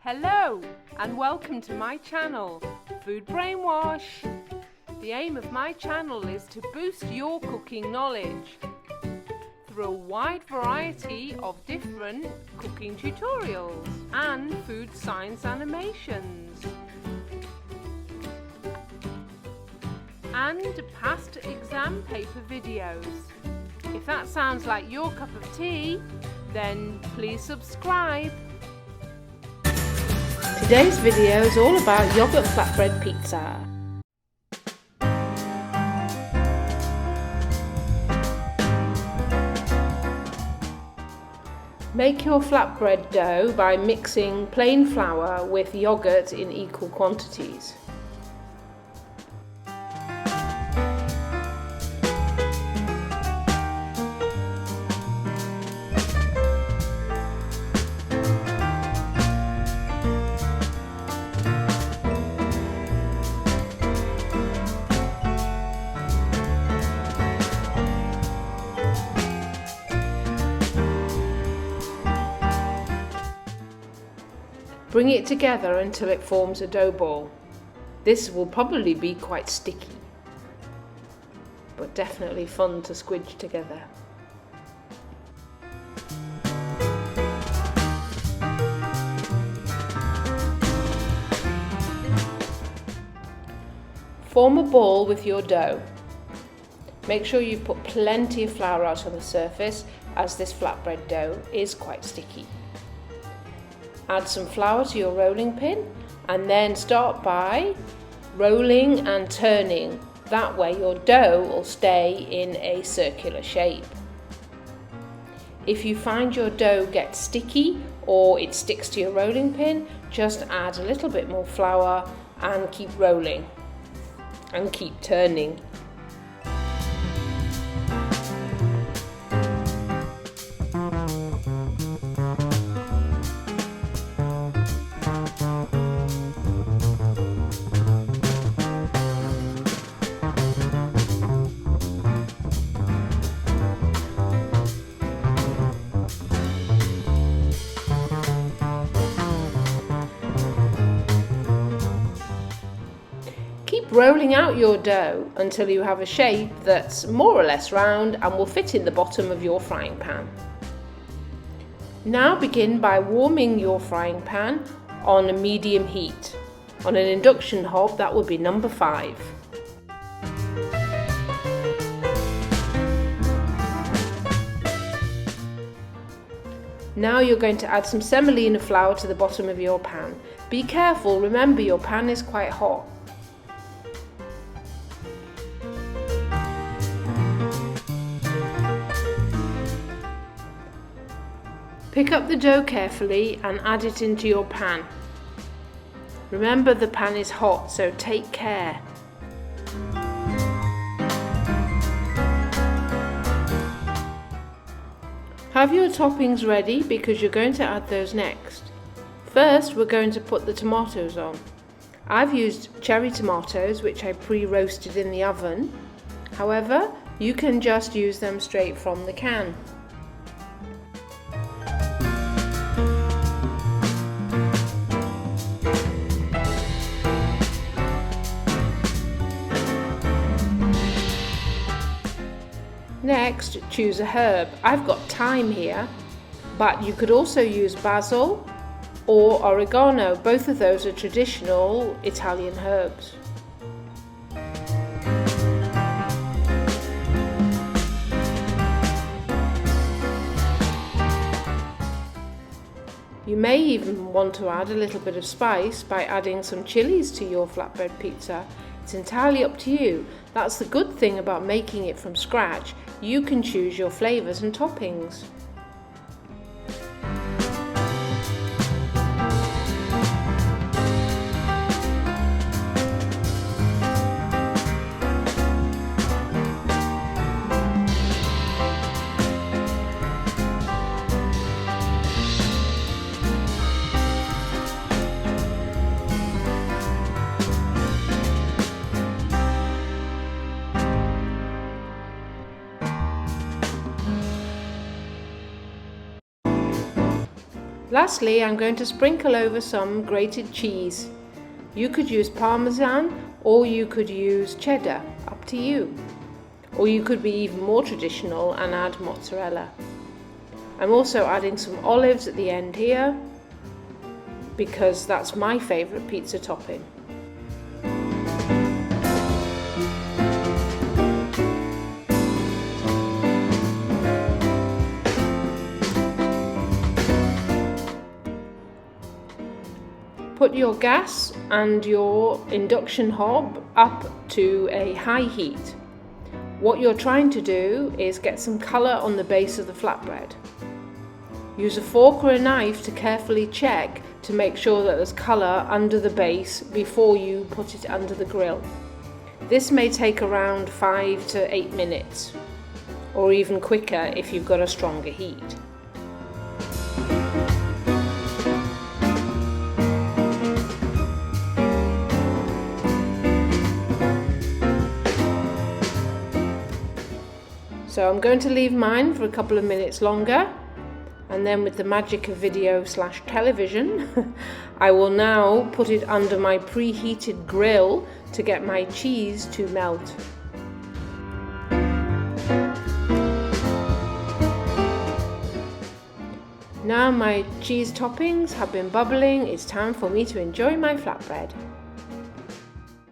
Hello and welcome to my channel, Food Brainwash. The aim of my channel is to boost your cooking knowledge through a wide variety of different cooking tutorials and food science animations and past exam paper videos. If that sounds like your cup of tea, then please subscribe. Today's video is all about yogurt flatbread pizza. Make your flatbread dough by mixing plain flour with yogurt in equal quantities. Bring it together until it forms a dough ball. This will probably be quite sticky, but definitely fun to squidge together. Form a ball with your dough. Make sure you put plenty of flour out on the surface, as this flatbread dough is quite sticky. Add some flour to your rolling pin and then start by rolling and turning. That way your dough will stay in a circular shape. If you find your dough gets sticky or it sticks to your rolling pin, just add a little bit more flour and keep rolling and keep turning. Keep rolling out your dough until you have a shape that's more or less round and will fit in the bottom of your frying pan. Now begin by warming your frying pan on a medium heat. On an induction hob, that would be number 5. Now you're going to add some semolina flour to the bottom of your pan. Be careful, remember your pan is quite hot. Pick up the dough carefully and add it into your pan. Remember the pan is hot, so take care. Have your toppings ready because you're going to add those next. First, we're going to put the tomatoes on. I've used cherry tomatoes, which I pre-roasted in the oven. However, you can just use them straight from the can. Next, choose a herb. I've got thyme here, but you could also use basil or oregano. Both of those are traditional Italian herbs. You may even want to add a little bit of spice by adding some chilies to your flatbread pizza. It's entirely up to you. That's the good thing about making it from scratch. You can choose your flavours and toppings. Lastly, I'm going to sprinkle over some grated cheese. You could use Parmesan or you could use cheddar, up to you. Or you could be even more traditional and add mozzarella. I'm also adding some olives at the end here because that's my favourite pizza topping. Put your gas and your induction hob up to a high heat. What you're trying to do is get some colour on the base of the flatbread. Use a fork or a knife to carefully check to make sure that there's colour under the base before you put it under the grill. This may take around 5 to 8 minutes, or even quicker if you've got a stronger heat. So I'm going to leave mine for a couple of minutes longer, and then with the magic of video/television, I will now put it under my preheated grill to get my cheese to melt. Now my cheese toppings have been bubbling, it's time for me to enjoy my flatbread.